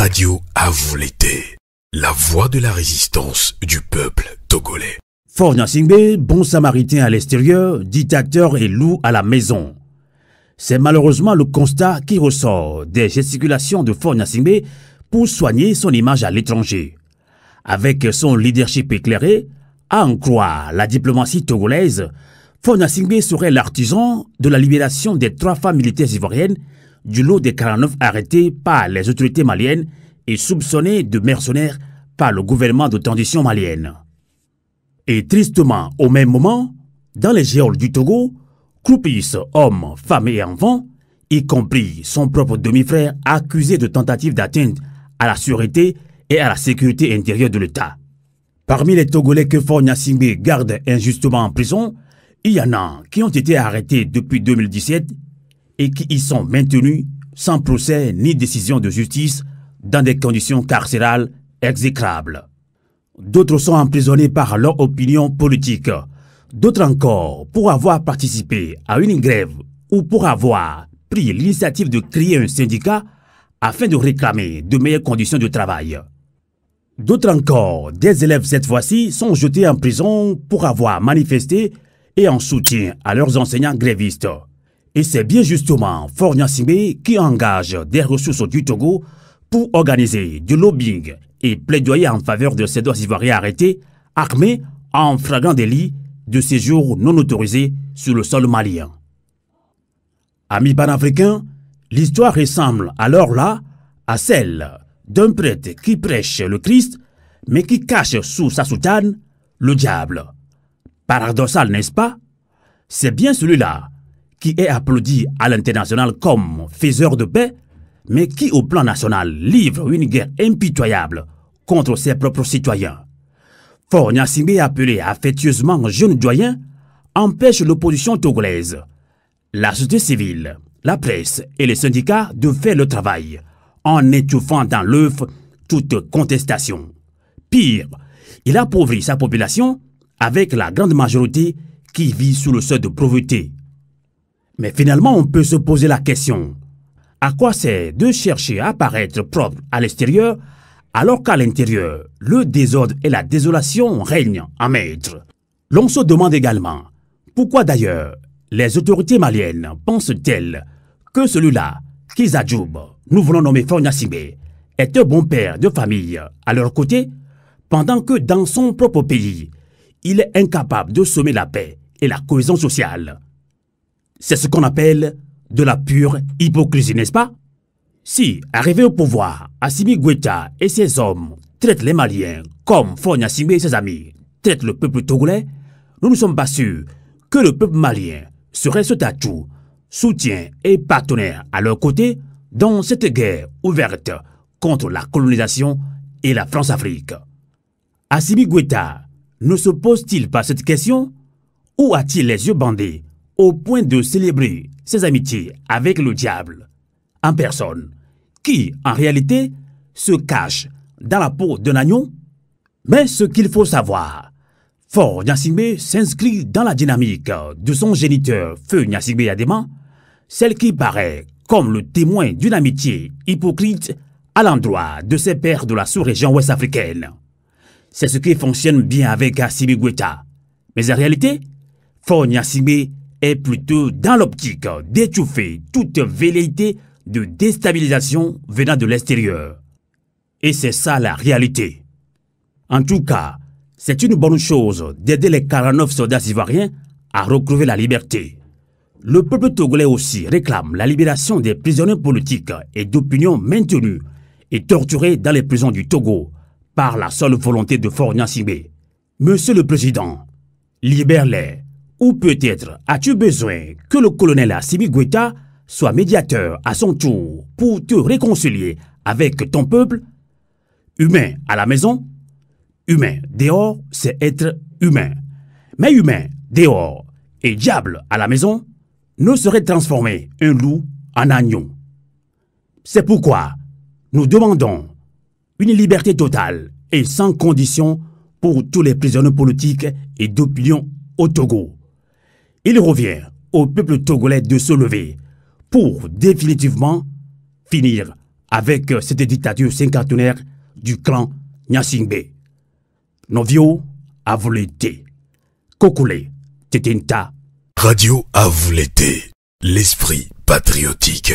radio a vous l'été. La voix de la résistance du peuple togolais. Faure Gnassingbé, bon samaritain à l'extérieur, dictateur et loup à la maison. C'est malheureusement le constat qui ressort des gesticulations de Faure Gnassingbé pour soigner son image à l'étranger. Avec son leadership éclairé, à en croire la diplomatie togolaise, Faure Gnassingbé serait l'artisan de la libération des 3 femmes militaires ivoiriennes du lot des 49 arrêtés par les autorités maliennes et soupçonnés de mercenaires par le gouvernement de transition malienne. Et tristement, au même moment, dans les geôles du Togo, croupissent hommes, femmes et enfants, y compris son propre demi-frère accusé de tentative d'atteinte à la sûreté et à la sécurité intérieure de l'État. Parmi les Togolais que Faure Gnassingbé garde injustement en prison, il y en a qui ont été arrêtés depuis 2017 et qui y sont maintenus sans procès ni décision de justice dans des conditions carcérales exécrables. D'autres sont emprisonnés par leur opinion politique, d'autres encore pour avoir participé à une grève ou pour avoir pris l'initiative de créer un syndicat afin de réclamer de meilleures conditions de travail. D'autres encore, des élèves cette fois-ci, sont jetés en prison pour avoir manifesté et en soutien à leurs enseignants grévistes. Et c'est bien justement Faure Gnassingbé qui engage des ressources du Togo pour organiser du lobbying et plaidoyer en faveur de ces 2 Ivoiriens arrêtés, armés en flagrant délit de séjour non autorisé sur le sol malien. Amis panafricains, l'histoire ressemble alors là à celle d'un prêtre qui prêche le Christ, mais qui cache sous sa soutane le diable. Paradoxal, n'est-ce pas? C'est bien celui-là qui est applaudi à l'international comme faiseur de paix, mais qui au plan national livre une guerre impitoyable contre ses propres citoyens. Faure Gnassingbé, appelé affectueusement jeune doyen, empêche l'opposition togolaise, la société civile, la presse et les syndicats de faire le travail, en étouffant dans l'œuf toute contestation. Pire, il appauvrit sa population avec la grande majorité qui vit sous le seuil de pauvreté. Mais finalement, on peut se poser la question, à quoi c'est de chercher à paraître propre à l'extérieur alors qu'à l'intérieur, le désordre et la désolation règnent en maître? L'on se demande également, pourquoi d'ailleurs les autorités maliennes pensent-elles que celui-là, Kizza Dioub, nous voulons nommer Faure Gnassingbé, est un bon père de famille à leur côté, pendant que dans son propre pays, il est incapable de semer la paix et la cohésion sociale? C'est ce qu'on appelle de la pure hypocrisie, n'est-ce pas? Si, arrivé au pouvoir, Assimi Goïta et ses hommes traitent les Maliens comme Faure Gnassingbé et ses amis traitent le peuple togolais, nous ne sommes pas sûrs que le peuple malien serait ce atout, soutien et partenaire à leur côté dans cette guerre ouverte contre la colonisation et la France-Afrique. Assimi Goïta ne se pose-t-il pas cette question, ou a-t-il les yeux bandés au point de célébrer ses amitiés avec le diable en personne, qui en réalité se cache dans la peau d'un agneau? Mais ce qu'il faut savoir, Faure Gnassingbé s'inscrit dans la dynamique de son géniteur Feu Gnassingbé Adema, celle qui paraît comme le témoin d'une amitié hypocrite à l'endroit de ses pairs de la sous-région ouest-africaine. C'est ce qui fonctionne bien avec Assimi Goïta. Mais en réalité, Faure Gnassingbé est plutôt dans l'optique d'étouffer toute velléité de déstabilisation venant de l'extérieur. Et c'est ça la réalité. En tout cas, c'est une bonne chose d'aider les 49 soldats ivoiriens à retrouver la liberté. Le peuple togolais aussi réclame la libération des prisonniers politiques et d'opinion maintenus et torturés dans les prisons du Togo par la seule volonté de Faure Gnassingbé. Monsieur le Président, libère-les. Ou peut-être as-tu besoin que le colonel Assimi Goïta soit médiateur à son tour pour te réconcilier avec ton peuple? Humain à la maison, humain dehors, c'est être humain. Mais humain dehors et diable à la maison ne serait transformer un loup en agneau. C'est pourquoi nous demandons une liberté totale et sans condition pour tous les prisonniers politiques et d'opinion au Togo. Il revient au peuple togolais de se lever pour définitivement finir avec cette dictature cinquantenaire du clan Nyasingbe. Novio Avulete, Kokule, Tetinta. Radio Avulete, l'esprit patriotique.